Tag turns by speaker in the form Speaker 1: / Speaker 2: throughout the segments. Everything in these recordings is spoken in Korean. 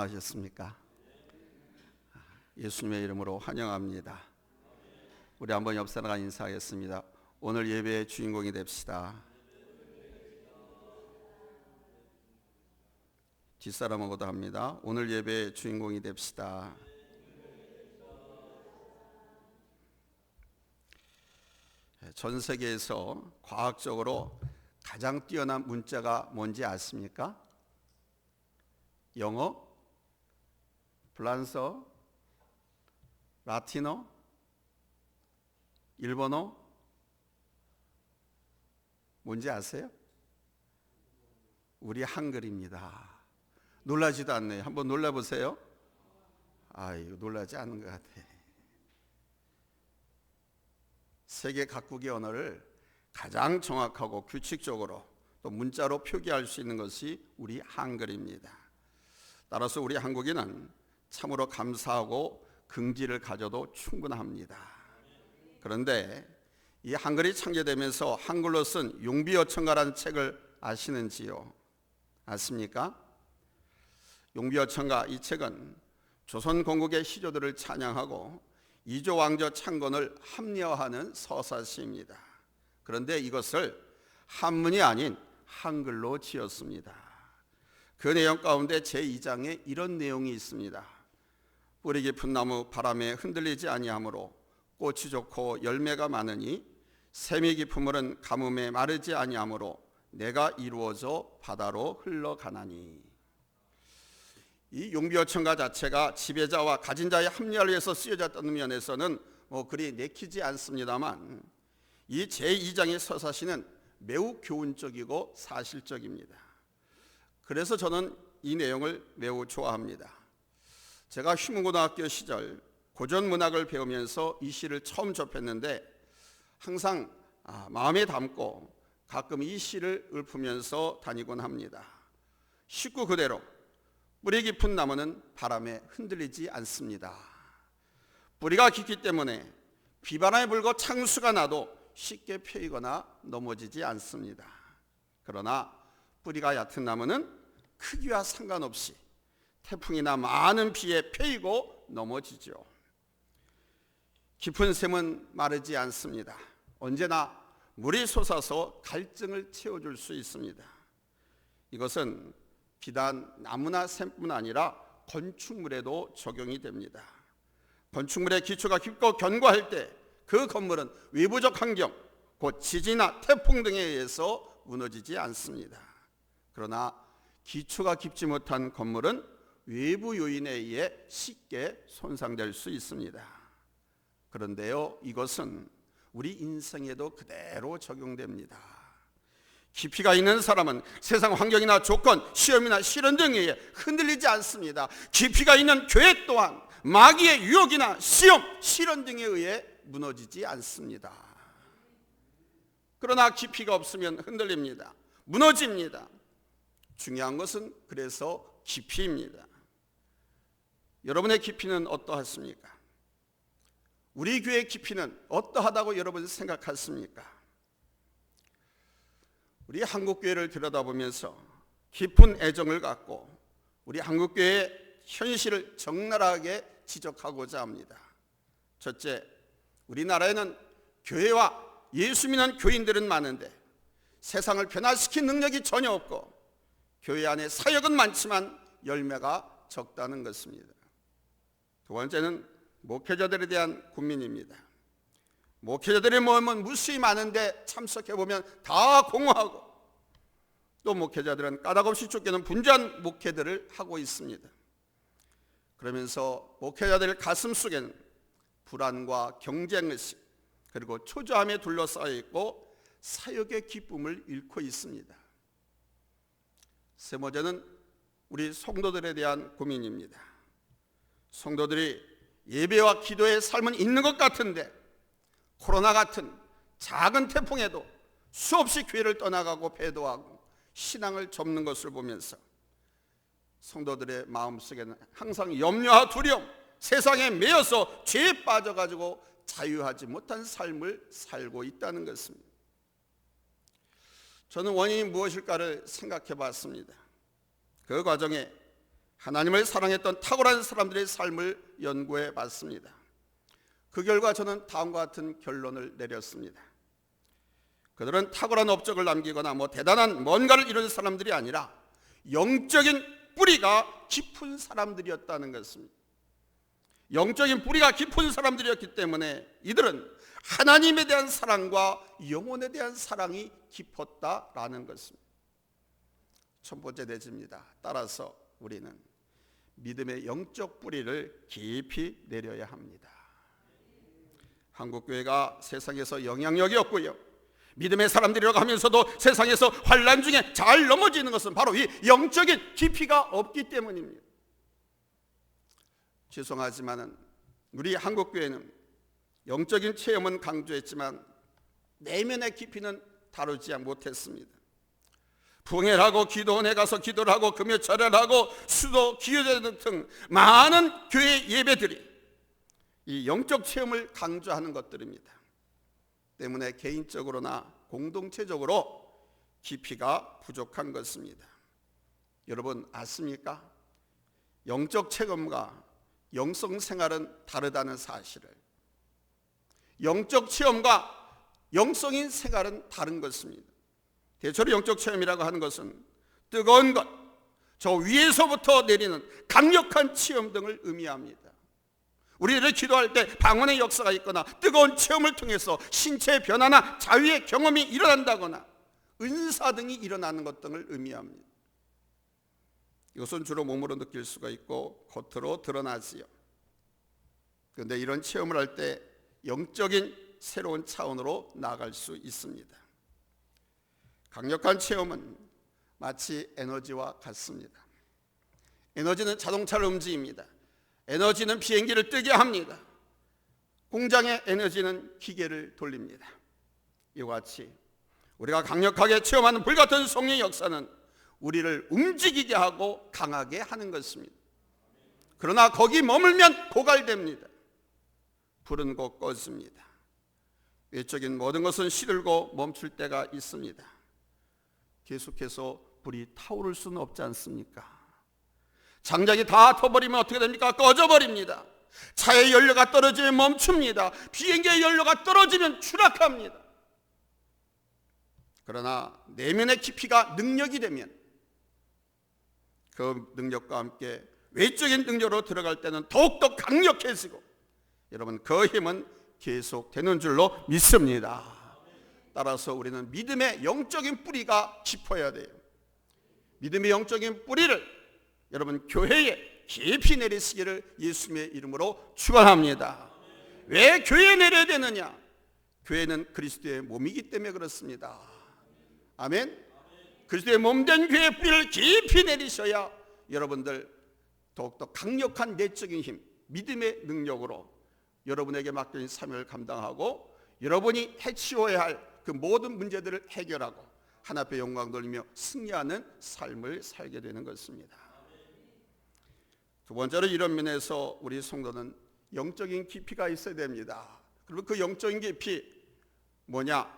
Speaker 1: 하셨습니까? 예수님의 이름으로 환영합니다. 우리 한번 옆 사람과 인사하겠습니다. 오늘 예배의 주인공이 됩시다. 뒷사람하고도 합니다. 오늘 예배의 주인공이 됩시다. 전 세계에서 과학적으로 가장 뛰어난 문자가 뭔지 아십니까? 영어, 프랑스어, 라틴어, 일본어, 뭔지 아세요? 우리 한글입니다. 놀라지도 않네요. 한번 놀라보세요. 이거 놀라지 않은 것 같아. 세계 각국의 언어를 가장 정확하고 규칙적으로 또 문자로 표기할 수 있는 것이 우리 한글입니다. 따라서 우리 한국인은 참으로 감사하고 긍지를 가져도 충분합니다. 그런데 이 한글이 창제되면서 한글로 쓴 용비어천가라는 책을 아시는지요? 아십니까? 용비어천가, 이 책은 조선 건국의 시조들을 찬양하고 이조 왕조 창건을 합리화하는 서사시입니다. 그런데 이것을 한문이 아닌 한글로 지었습니다. 그 내용 가운데 제2장에 이런 내용이 있습니다. 뿌리 깊은 나무 바람에 흔들리지 아니하므로 꽃이 좋고 열매가 많으니 샘이 깊은 물은 가뭄에 마르지 아니하므로 내가 이루어져 바다로 흘러가나니. 이 용비어천가 자체가 지배자와 가진 자의 합리화를 위해서 쓰여졌다는 면에서는 그리 내키지 않습니다만, 이 제2장의 서사시는 매우 교훈적이고 사실적입니다. 그래서 저는 이 내용을 매우 좋아합니다. 제가 휘문고등학교 시절 고전문학을 배우면서 이 시를 처음 접했는데 항상 마음에 담고 가끔 이 시를 읊으면서 다니곤 합니다. 식구 그대로 뿌리 깊은 나무는 바람에 흔들리지 않습니다. 뿌리가 깊기 때문에 비바람이 불고 창수가 나도 쉽게 펴이거나 넘어지지 않습니다. 그러나 뿌리가 얕은 나무는 크기와 상관없이 태풍이나 많은 비에 펴이고 넘어지죠. 깊은 샘은 마르지 않습니다. 언제나 물이 솟아서 갈증을 채워줄 수 있습니다. 이것은 비단 나무나 샘뿐 아니라 건축물에도 적용이 됩니다. 건축물의 기초가 깊고 견고할 때 그 건물은 외부적 환경, 곧 지진이나 태풍 등에 의해서 무너지지 않습니다. 그러나 기초가 깊지 못한 건물은 외부 요인에 의해 쉽게 손상될 수 있습니다. 그런데요, 이것은 우리 인생에도 그대로 적용됩니다. 깊이가 있는 사람은 세상 환경이나 조건, 시험이나 시련 등에 의해 흔들리지 않습니다. 깊이가 있는 교회 또한 마귀의 유혹이나 시험, 시련 등에 의해 무너지지 않습니다. 그러나 깊이가 없으면 흔들립니다. 무너집니다. 중요한 것은 그래서 깊이입니다. 여러분의 깊이는 어떠하십니까? 우리 교회의 깊이는 어떠하다고 여러분 생각하십니까? 우리 한국교회를 들여다보면서 깊은 애정을 갖고 우리 한국교회의 현실을 적나라하게 지적하고자 합니다. 첫째, 우리나라에는 교회와 예수 믿는 교인들은 많은데 세상을 변화시킨 능력이 전혀 없고 교회 안에 사역은 많지만 열매가 적다는 것입니다. 두 번째는 목회자들에 대한 고민입니다. 목회자들의 모임은 무수히 많은데 참석해보면 다 공허하고 또 목회자들은 까닭없이 쫓기는 분주한 목회들을 하고 있습니다. 그러면서 목회자들 가슴 속에는 불안과 경쟁의식 그리고 초조함에 둘러싸여 있고 사역의 기쁨을 잃고 있습니다. 세 번째는 우리 성도들에 대한 고민입니다. 성도들이 예배와 기도의 삶은 있는 것 같은데 코로나 같은 작은 태풍에도 수없이 교회를 떠나가고 배도하고 신앙을 접는 것을 보면서 성도들의 마음속에는 항상 염려와 두려움, 세상에 매여서 죄에 빠져가지고 자유하지 못한 삶을 살고 있다는 것입니다. 저는 원인이 무엇일까를 생각해 봤습니다. 그 과정에 하나님을 사랑했던 탁월한 사람들의 삶을 연구해 봤습니다. 그 결과 저는 다음과 같은 결론을 내렸습니다. 그들은 탁월한 업적을 남기거나 대단한 뭔가를 이룬 사람들이 아니라 영적인 뿌리가 깊은 사람들이었다는 것입니다. 영적인 뿌리가 깊은 사람들이었기 때문에 이들은 하나님에 대한 사랑과 영혼에 대한 사랑이 깊었다라는 것입니다. 첫 번째 내집니다. 따라서 우리는 믿음의 영적 뿌리를 깊이 내려야 합니다. 한국교회가 세상에서 영향력이 없고요, 믿음의 사람들이라고 하면서도 세상에서 환난 중에 잘 넘어지는 것은 바로 이 영적인 깊이가 없기 때문입니다. 죄송하지만 우리 한국교회는 영적인 체험은 강조했지만 내면의 깊이는 다루지 못했습니다. 부흥회를 하고 기도원에 가서 기도를 하고 금요철을 하고 수도 기도회 등 많은 교회 예배들이 이 영적 체험을 강조하는 것들입니다. 때문에 개인적으로나 공동체적으로 깊이가 부족한 것입니다. 여러분 아십니까? 영적 체험과 영성 생활은 다르다는 사실을. 영적 체험과 영성인 생활은 다른 것입니다. 대체로 영적 체험이라고 하는 것은 뜨거운 것, 저 위에서부터 내리는 강력한 체험 등을 의미합니다. 우리를 기도할 때 방언의 역사가 있거나 뜨거운 체험을 통해서 신체의 변화나 자유의 경험이 일어난다거나 은사 등이 일어나는 것 등을 의미합니다. 이것은 주로 몸으로 느낄 수가 있고 겉으로 드러나지요. 그런데 이런 체험을 할 때 영적인 새로운 차원으로 나아갈 수 있습니다. 강력한 체험은 마치 에너지와 같습니다. 에너지는 자동차를 움직입니다. 에너지는 비행기를 뜨게 합니다. 공장의 에너지는 기계를 돌립니다. 이와 같이 우리가 강력하게 체험하는 불같은 성령의 역사는 우리를 움직이게 하고 강하게 하는 것입니다. 그러나 거기 머물면 고갈됩니다. 불은 곧 꺼집니다. 외적인 모든 것은 시들고 멈출 때가 있습니다. 계속해서 불이 타오를 수는 없지 않습니까? 장작이 다 터버리면 어떻게 됩니까? 꺼져버립니다. 차의 연료가 떨어지면 멈춥니다. 비행기의 연료가 떨어지면 추락합니다. 그러나 내면의 깊이가 능력이 되면 그 능력과 함께 외적인 능력으로 들어갈 때는 더욱더 강력해지고 여러분 그 힘은 계속되는 줄로 믿습니다. 따라서 우리는 믿음의 영적인 뿌리가 깊어야 돼요. 믿음의 영적인 뿌리를 여러분 교회에 깊이 내리시기를 예수님의 이름으로 축원합니다. 왜 교회에 내려야 되느냐? 교회는 그리스도의 몸이기 때문에 그렇습니다. 아멘. 그리스도의 몸된 교회의 뿌리를 깊이 내리셔야 여러분들 더욱더 강력한 내적인 힘, 믿음의 능력으로 여러분에게 맡겨진 사명을 감당하고 여러분이 해치워야 할 그 모든 문제들을 해결하고 하나님 앞에 영광 돌리며 승리하는 삶을 살게 되는 것입니다. 두 번째로 이런 면에서 우리 성도는 영적인 깊이가 있어야 됩니다. 그리고 그 영적인 깊이 뭐냐?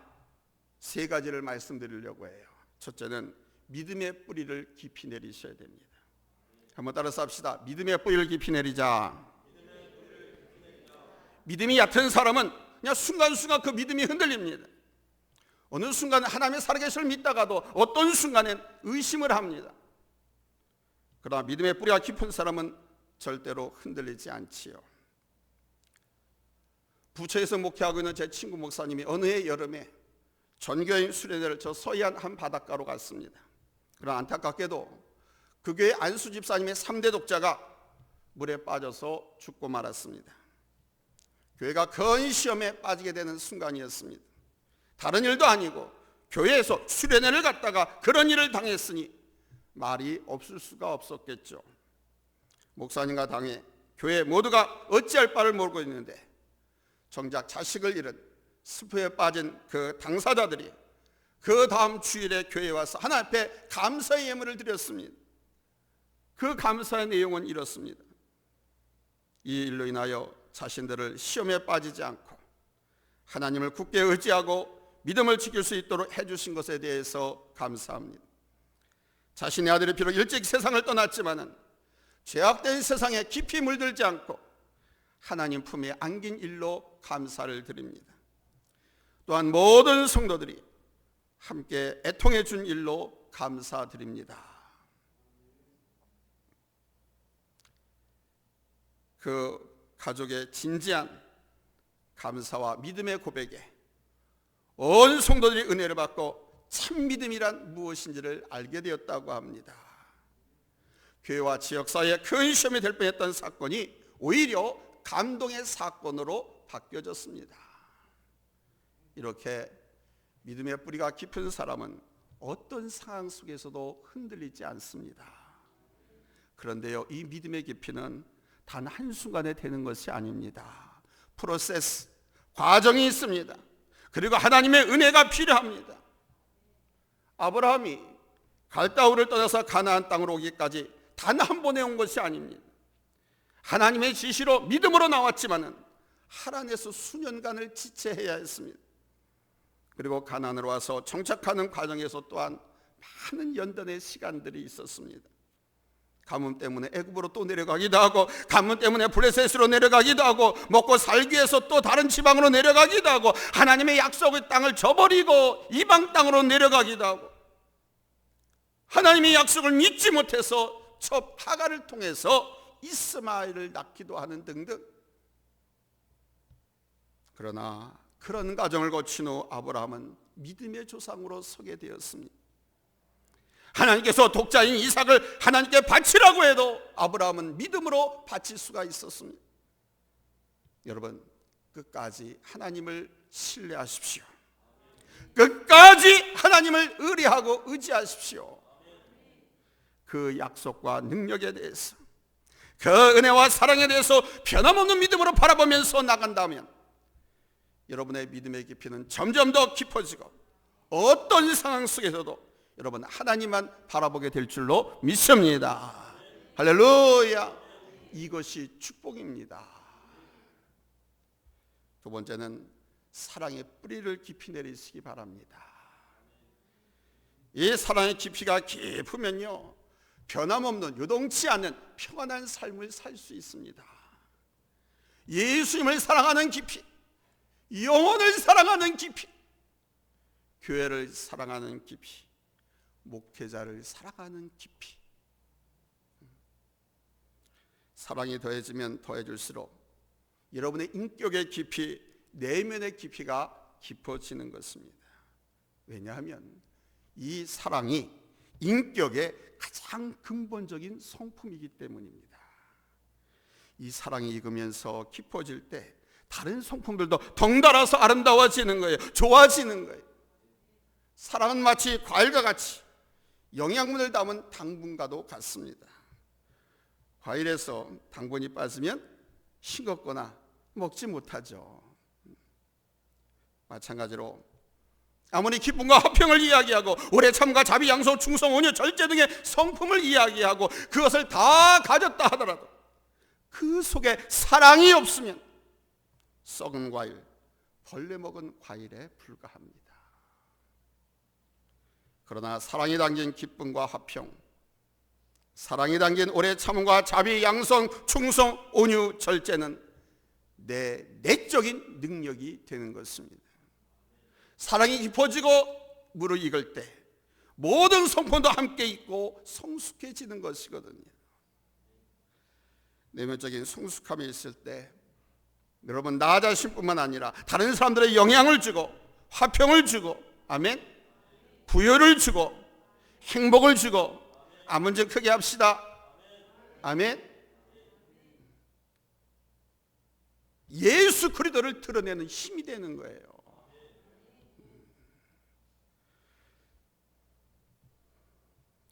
Speaker 1: 세 가지를 말씀드리려고 해요. 첫째는 믿음의 뿌리를 깊이 내리셔야 됩니다. 한번 따라서 합시다. 믿음의 뿌리를 깊이 내리자. 믿음이 얕은 사람은 그냥 순간순간 그 믿음이 흔들립니다. 어느 순간 하나님의 살아계심을 믿다가도 어떤 순간엔 의심을 합니다. 그러나 믿음의 뿌리가 깊은 사람은 절대로 흔들리지 않지요. 부처에서 목회하고 있는 제 친구 목사님이 어느 해 여름에 전교인 수련회를 저 서해안 한 바닷가로 갔습니다. 그러나 안타깝게도 그 교회 안수 집사님의 3대 독자가 물에 빠져서 죽고 말았습니다. 교회가 큰 시험에 빠지게 되는 순간이었습니다. 다른 일도 아니고 교회에서 수련회를 갔다가 그런 일을 당했으니 말이 없을 수가 없었겠죠. 목사님과 당회, 교회 모두가 어찌할 바를 모르고 있는데 정작 자식을 잃은 슬픔에 빠진 그 당사자들이 그 다음 주일에 교회에 와서 하나님 앞에 감사의 예물을 드렸습니다. 그 감사의 내용은 이렇습니다. 이 일로 인하여 자신들을 시험에 빠지지 않고 하나님을 굳게 의지하고 믿음을 지킬 수 있도록 해주신 것에 대해서 감사합니다. 자신의 아들이 비록 일찍 세상을 떠났지만은 죄악된 세상에 깊이 물들지 않고 하나님 품에 안긴 일로 감사를 드립니다. 또한 모든 성도들이 함께 애통해 준 일로 감사드립니다. 그 가족의 진지한 감사와 믿음의 고백에 온 성도들이 은혜를 받고 참 믿음이란 무엇인지를 알게 되었다고 합니다. 교회와 지역사회에 큰 시험이 될 뻔했던 사건이 오히려 감동의 사건으로 바뀌어졌습니다. 이렇게 믿음의 뿌리가 깊은 사람은 어떤 상황 속에서도 흔들리지 않습니다. 그런데요, 이 믿음의 깊이는 단 한순간에 되는 것이 아닙니다. 프로세스, 과정이 있습니다. 그리고 하나님의 은혜가 필요합니다. 아브라함이 갈다우를 떠나서 가나안 땅으로 오기까지 단 한 번에 온 것이 아닙니다. 하나님의 지시로 믿음으로 나왔지만은 하란에서 수년간을 지체해야 했습니다. 그리고 가나안으로 와서 정착하는 과정에서 또한 많은 연단의 시간들이 있었습니다. 가뭄 때문에 애굽으로 또 내려가기도 하고, 가뭄 때문에 블레셋으로 내려가기도 하고, 먹고 살기 위해서 또 다른 지방으로 내려가기도 하고, 하나님의 약속의 땅을 저버리고 이방 땅으로 내려가기도 하고, 하나님의 약속을 믿지 못해서 첩 하갈을 통해서 이스마엘을 낳기도 하는 등등. 그러나 그런 과정을 거친 후 아브라함은 믿음의 조상으로 서게 되었습니다. 하나님께서 독자인 이삭을 하나님께 바치라고 해도 아브라함은 믿음으로 바칠 수가 있었습니다. 여러분, 끝까지 하나님을 신뢰하십시오. 끝까지 하나님을 의뢰하고 의지하십시오. 그 약속과 능력에 대해서, 그 은혜와 사랑에 대해서 변함없는 믿음으로 바라보면서 나간다면 여러분의 믿음의 깊이는 점점 더 깊어지고 어떤 상황 속에서도 여러분 하나님만 바라보게 될 줄로 믿습니다. 할렐루야. 이것이 축복입니다. 두 번째는 사랑의 뿌리를 깊이 내리시기 바랍니다. 이 사랑의 깊이가 깊으면요, 변함없는 요동치 않는 평안한 삶을 살 수 있습니다. 예수님을 사랑하는 깊이, 영혼을 사랑하는 깊이, 교회를 사랑하는 깊이, 목회자를 사랑하는 깊이. 사랑이 더해지면 더해질수록 여러분의 인격의 깊이, 내면의 깊이가 깊어지는 것입니다. 왜냐하면 이 사랑이 인격의 가장 근본적인 성품이기 때문입니다. 이 사랑이 익으면서 깊어질 때 다른 성품들도 덩달아서 아름다워지는 거예요. 좋아지는 거예요. 사랑은 마치 과일과 같이 영양분을 담은 당분과도 같습니다. 과일에서 당분이 빠지면 싱겁거나 먹지 못하죠. 마찬가지로 아무리 기쁨과 화평을 이야기하고 오래 참과 자비, 양소, 충성, 온유, 절제 등의 성품을 이야기하고 그것을 다 가졌다 하더라도 그 속에 사랑이 없으면 썩은 과일, 벌레 먹은 과일에 불과합니다. 그러나 사랑이 담긴 기쁨과 화평, 사랑이 담긴 오래 참음과 자비, 양성, 충성, 온유, 절제는 내 내적인 능력이 되는 것입니다. 사랑이 깊어지고 무르익을 때 모든 성품도 함께 있고 성숙해지는 것이거든요. 내면적인 성숙함이 있을 때 여러분 나 자신뿐만 아니라 다른 사람들의 영향을 주고 화평을 주고, 아멘, 부여를 주고 행복을 주고, 아멘 좀 크게 합시다. 아멘. 예수 그리스도를 드러내는 힘이 되는 거예요.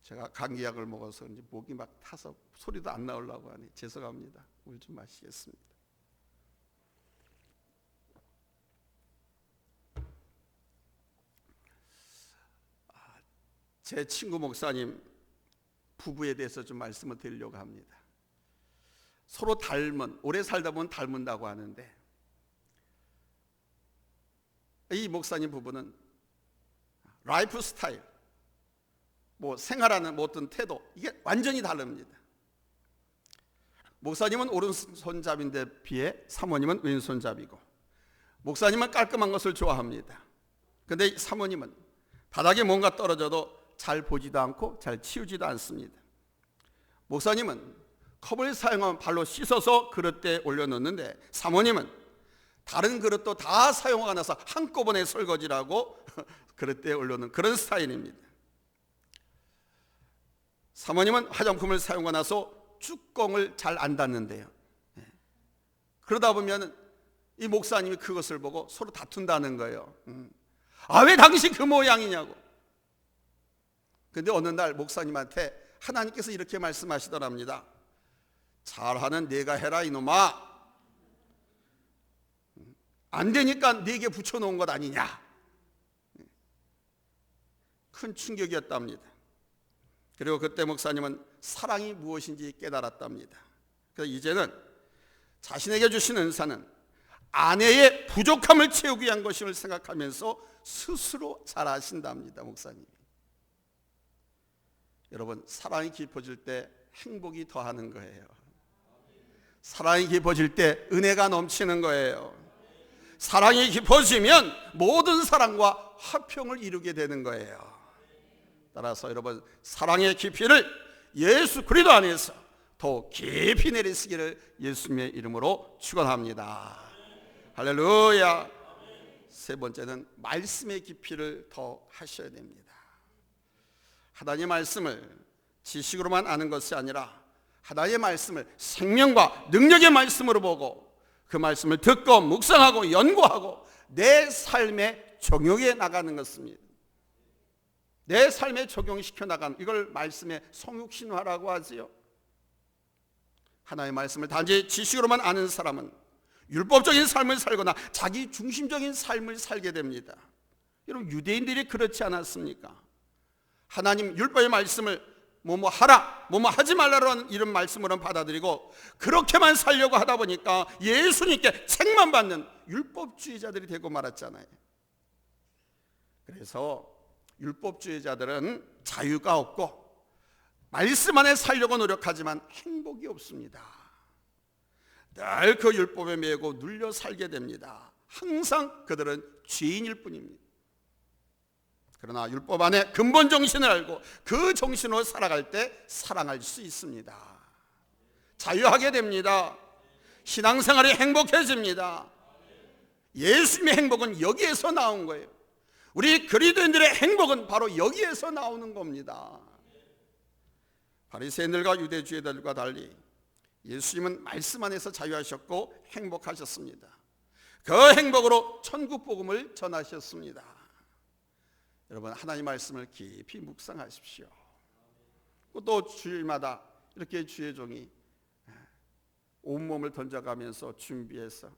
Speaker 1: 제가 감기약을 먹어서 이제 목이 막 타서 소리도 안 나오려고 하니 죄송합니다. 물 좀 마시겠습니다. 제 친구 목사님 부부에 대해서 좀 말씀을 드리려고 합니다. 서로 닮은, 오래 살다 보면 닮은다고 하는데 이 목사님 부부는 라이프 스타일, 생활하는 어떤 태도, 이게 완전히 다릅니다. 목사님은 오른손잡이인데 비해 사모님은 왼손잡이고, 목사님은 깔끔한 것을 좋아합니다. 근데 사모님은 바닥에 뭔가 떨어져도 잘 보지도 않고 잘 치우지도 않습니다. 목사님은 컵을 사용하면 발로 씻어서 그릇대에 올려놓는데, 사모님은 다른 그릇도 다 사용하고 나서 한꺼번에 설거지라고 그릇대에 올려놓는 그런 스타일입니다. 사모님은 화장품을 사용하고 나서 뚜껑을 잘 안 닫는데요. 그러다 보면 이 목사님이 그것을 보고 서로 다툰다는 거예요. 아, 왜 당신 그 모양이냐고. 근데 어느 날 목사님한테 하나님께서 이렇게 말씀하시더랍니다. 잘하는 네가 해라 이놈아. 안 되니까 네게 붙여놓은 것 아니냐. 큰 충격이었답니다. 그리고 그때 목사님은 사랑이 무엇인지 깨달았답니다. 그래서 이제는 자신에게 주신 은사는 아내의 부족함을 채우기 위한 것임을 생각하면서 스스로 잘하신답니다. 목사님이. 여러분, 사랑이 깊어질 때 행복이 더하는 거예요. 사랑이 깊어질 때 은혜가 넘치는 거예요. 사랑이 깊어지면 모든 사랑과 화평을 이루게 되는 거예요. 따라서 여러분, 사랑의 깊이를 예수 그리스도 안에서 더 깊이 내리시기를 예수님의 이름으로 축원합니다. 할렐루야. 세 번째는 말씀의 깊이를 더 하셔야 됩니다. 하나님의 말씀을 지식으로만 아는 것이 아니라 하나님의 말씀을 생명과 능력의 말씀으로 보고 그 말씀을 듣고 묵상하고 연구하고 내 삶에 적용해 나가는 것입니다. 내 삶에 적용시켜 나가는, 이걸 말씀의 성육신화라고 하지요. 하나님의 말씀을 단지 지식으로만 아는 사람은 율법적인 삶을 살거나 자기 중심적인 삶을 살게 됩니다. 여러분, 유대인들이 그렇지 않았습니까? 하나님 율법의 말씀을 뭐뭐 하라, 뭐뭐 하지 말라라는 이런 말씀으로 받아들이고 그렇게만 살려고 하다 보니까 예수님께 책만 받는 율법주의자들이 되고 말았잖아요. 그래서 율법주의자들은 자유가 없고 말씀 안에 살려고 노력하지만 행복이 없습니다. 늘 그 율법에 매고 눌려 살게 됩니다. 항상 그들은 죄인일 뿐입니다. 그러나 율법 안에 근본 정신을 알고 그 정신으로 살아갈 때 사랑할 수 있습니다. 자유하게 됩니다. 신앙생활이 행복해집니다. 예수님의 행복은 여기에서 나온 거예요. 우리 그리스도인들의 행복은 바로 여기에서 나오는 겁니다. 바리새인들과 유대주의자들과 달리 예수님은 말씀 안에서 자유하셨고 행복하셨습니다. 그 행복으로 천국 복음을 전하셨습니다. 여러분, 하나님 말씀을 깊이 묵상하십시오. 또 주일마다 이렇게 주의 종이 온몸을 던져가면서 준비해서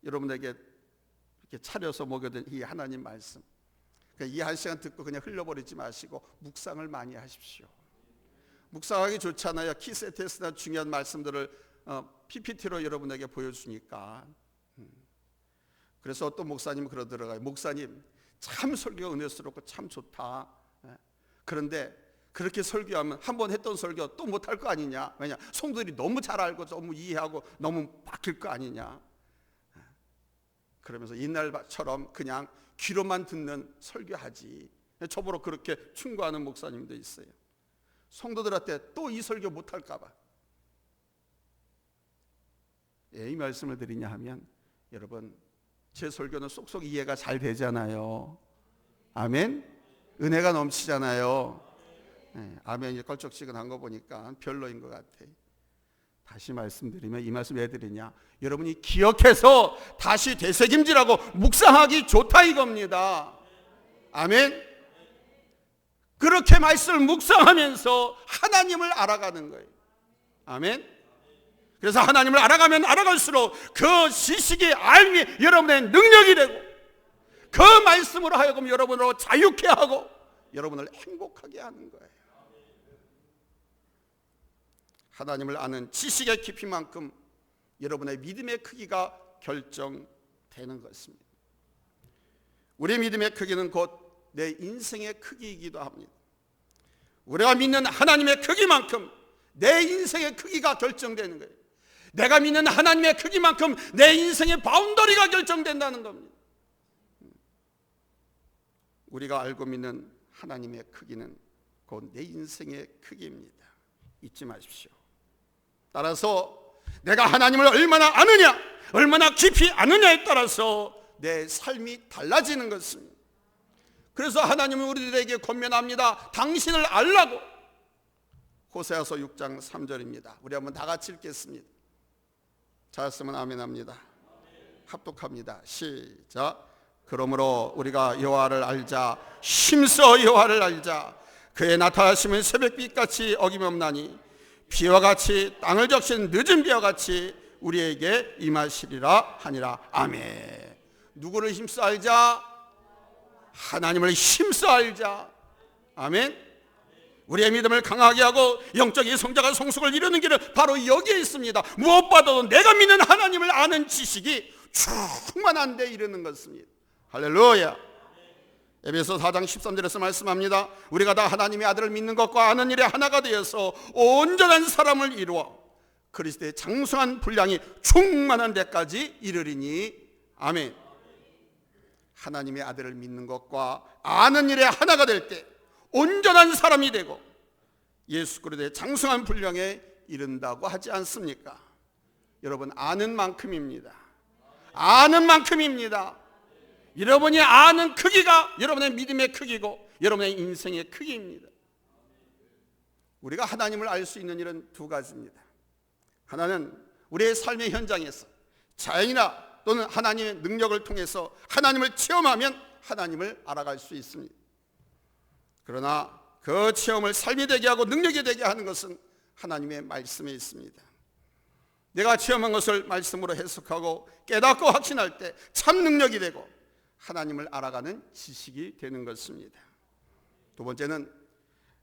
Speaker 1: 여러분에게 이렇게 차려서 먹여든 이 하나님 말씀, 이 한 시간 듣고 그냥 흘려버리지 마시고 묵상을 많이 하십시오. 묵상하기 좋잖아요. 키세트에서나 중요한 말씀들을 PPT로 여러분에게 보여주니까. 그래서 어떤 목사님은 그러더라고요. 목사님, 참 설교가 은혜스럽고 참 좋다. 그런데 그렇게 설교하면 한번 했던 설교 또 못할 거 아니냐. 왜냐, 성도들이 너무 잘 알고 너무 이해하고 너무 바뀔 거 아니냐. 그러면서 옛날처럼 그냥 귀로만 듣는 설교하지. 저보러 그렇게 충고하는 목사님도 있어요. 성도들한테 또 이 설교 못할까 봐. 이 말씀을 드리냐 하면, 여러분, 제 설교는 쏙쏙 이해가 잘 되잖아요. 아멘. 은혜가 넘치잖아요. 아멘이 걸쩍지근한 거 보니까 별로인 것 같아. 다시 말씀드리면, 이 말씀 왜 드리냐, 여러분이 기억해서 다시 되새김질하고 묵상하기 좋다 이겁니다. 아멘. 그렇게 말씀을 묵상하면서 하나님을 알아가는 거예요. 아멘. 그래서 하나님을 알아가면 알아갈수록 그 지식이 알미 여러분의 능력이 되고 그 말씀으로 하여금 여러분으로 자유케 하고 여러분을 행복하게 하는 거예요. 하나님을 아는 지식의 깊이만큼 여러분의 믿음의 크기가 결정되는 것입니다. 우리의 믿음의 크기는 곧 내 인생의 크기이기도 합니다. 우리가 믿는 하나님의 크기만큼 내 인생의 크기가 결정되는 거예요. 내가 믿는 하나님의 크기만큼 내 인생의 바운더리가 결정된다는 겁니다. 우리가 알고 믿는 하나님의 크기는 곧 내 인생의 크기입니다. 잊지 마십시오. 따라서 내가 하나님을 얼마나 아느냐, 얼마나 깊이 아느냐에 따라서 내 삶이 달라지는 것입니다. 그래서 하나님은 우리들에게 권면합니다. 당신을 알라고. 호세아서 6장 3절입니다. 우리 한번 다 같이 읽겠습니다. 잘했으면 아멘 합니다. 합독합니다. 시작. 그러므로 우리가 여호와를 알자. 힘써 여호와를 알자. 그의 나타나심은 새벽빛같이 어김없나니 비와 같이 땅을 적신 늦은 비와 같이 우리에게 임하시리라 하니라. 아멘. 누구를 힘써 알자? 하나님을 힘써 알자. 아멘. 우리의 믿음을 강하게 하고 영적인 성장과 성숙을 이루는 길은 바로 여기에 있습니다. 무엇보다도 내가 믿는 하나님을 아는 지식이 충만한 데 이르는 것입니다. 할렐루야. 에베소 4장 13절에서 말씀합니다. 우리가 다 하나님의 아들을 믿는 것과 아는 일에 하나가 되어서 온전한 사람을 이루어 그리스도의 장성한 분량이 충만한 데까지 이르리니. 아멘. 하나님의 아들을 믿는 것과 아는 일에 하나가 될 때 온전한 사람이 되고 예수 그리스도의 장성한 분량에 이른다고 하지 않습니까? 여러분, 아는 만큼입니다. 아는 만큼입니다. 여러분이 아는 크기가 여러분의 믿음의 크기고 여러분의 인생의 크기입니다. 우리가 하나님을 알 수 있는 일은 두 가지입니다. 하나는 우리의 삶의 현장에서 자연이나 또는 하나님의 능력을 통해서 하나님을 체험하면 하나님을 알아갈 수 있습니다. 그러나 그 체험을 삶이 되게 하고 능력이 되게 하는 것은 하나님의 말씀에 있습니다. 내가 체험한 것을 말씀으로 해석하고 깨닫고 확신할 때 참 능력이 되고 하나님을 알아가는 지식이 되는 것입니다. 두 번째는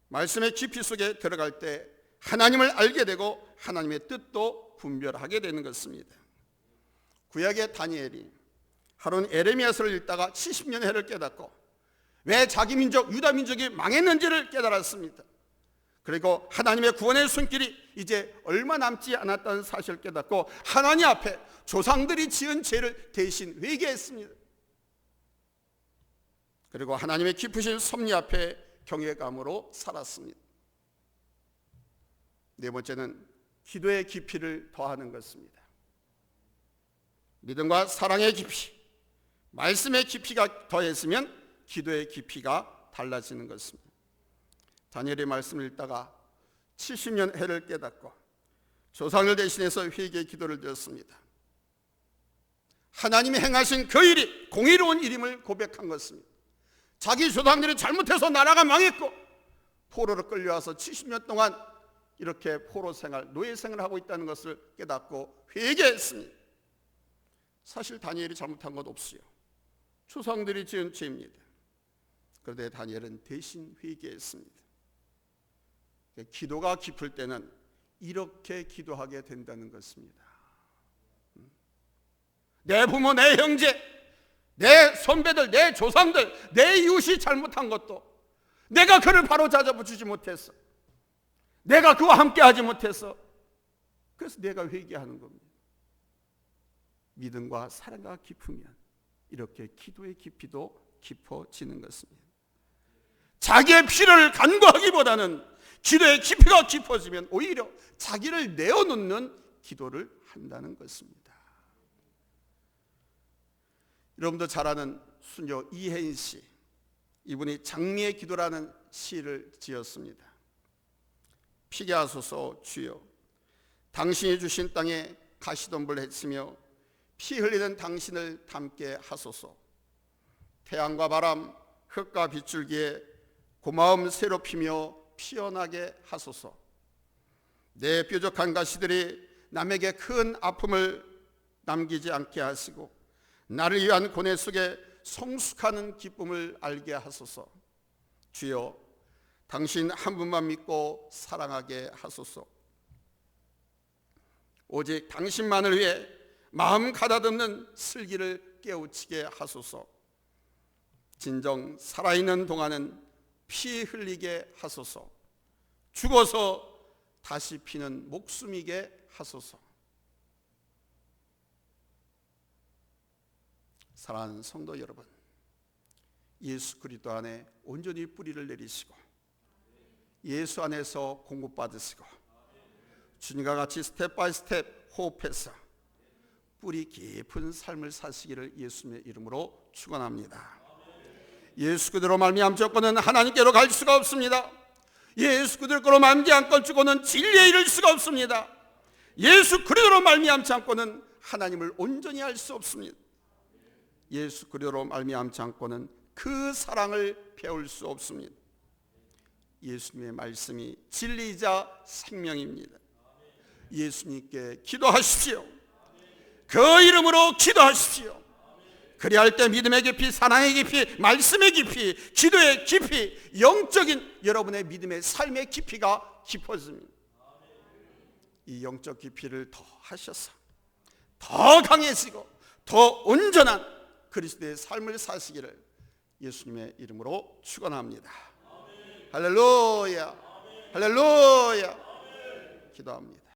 Speaker 1: 말씀의 깊이 속에 들어갈 때 하나님을 알게 되고 하나님의 뜻도 분별하게 되는 것입니다. 구약의 다니엘이 하루는 에레미야서를 읽다가 70년 해를 깨닫고 왜 자기 민족 유다 민족이 망했는지를 깨달았습니다. 그리고 하나님의 구원의 손길이 이제 얼마 남지 않았다는 사실을 깨닫고 하나님 앞에 조상들이 지은 죄를 대신 회개했습니다. 그리고 하나님의 깊으신 섭리 앞에 경외감으로 살았습니다. 네 번째는 기도의 깊이를 더하는 것입니다. 믿음과 사랑의 깊이, 말씀의 깊이가 더했으면 기도의 깊이가 달라지는 것입니다. 다니엘의 말씀을 읽다가 70년 해를 깨닫고 조상을 대신해서 회개의 기도를 드렸습니다. 하나님이 행하신 그 일이 공의로운 일임을 고백한 것입니다. 자기 조상들이 잘못해서 나라가 망했고 포로로 끌려와서 70년 동안 이렇게 포로 생활, 노예 생활을 하고 있다는 것을 깨닫고 회개했습니다. 사실 다니엘이 잘못한 것 없어요. 조상들이 지은 죄입니다. 그런데 다니엘은 대신 회개했습니다. 기도가 깊을 때는 이렇게 기도하게 된다는 것입니다. 내 부모, 내 형제, 내 선배들, 내 조상들, 내 이웃이 잘못한 것도 내가 그를 바로 잡아주지 못했어. 내가 그와 함께하지 못해서 그래서 내가 회개하는 겁니다. 믿음과 사랑과 깊으면 이렇게 기도의 깊이도 깊어지는 것입니다. 자기의 필요를 간구하기보다는 기도의 깊이가 깊어지면 오히려 자기를 내어놓는 기도를 한다는 것입니다. 여러분도 잘 아는 수녀 이혜인 씨, 이분이 장미의 기도라는 시를 지었습니다. 피게 하소서 주여, 당신이 주신 땅에 가시덤불 했으며 피 흘리는 당신을 닮게 하소서. 태양과 바람, 흙과 빗줄기에 고마움 새로 피며 피어나게 하소서. 내 뾰족한 가시들이 남에게 큰 아픔을 남기지 않게 하시고 나를 위한 고뇌 속에 성숙하는 기쁨을 알게 하소서. 주여, 당신 한 분만 믿고 사랑하게 하소서. 오직 당신만을 위해 마음 가다듬는 슬기를 깨우치게 하소서. 진정 살아있는 동안은 피 흘리게 하소서. 죽어서 다시 피는 목숨이게 하소서. 사랑하는 성도 여러분, 예수 그리스도 안에 온전히 뿌리를 내리시고 예수 안에서 공급받으시고 주님과 같이 스텝 바이 스텝 호흡해서 뿌리 깊은 삶을 사시기를 예수님의 이름으로 축원합니다. 예수 그대로 말미암고는 하나님께로 갈 수가 없습니다. 예수 그대로 말미암고는 진리에 이를 수가 없습니다. 예수 그리스도로 말미암지 않고는 하나님을 온전히 알 수 없습니다. 예수 그리스도로 말미암지 않고는 그 사랑을 배울 수 없습니다. 예수님의 말씀이 진리이자 생명입니다. 예수님께 기도하십시오. 그 이름으로 기도하십시오. 그리할 때 믿음의 깊이, 사랑의 깊이, 말씀의 깊이, 기도의 깊이, 영적인 여러분의 믿음의 삶의 깊이가 깊어집니다. 이 영적 깊이를 더 하셔서 더 강해지고 더 온전한 그리스도의 삶을 사시기를 예수님의 이름으로 축원합니다. 할렐루야, 할렐루야. 기도합니다.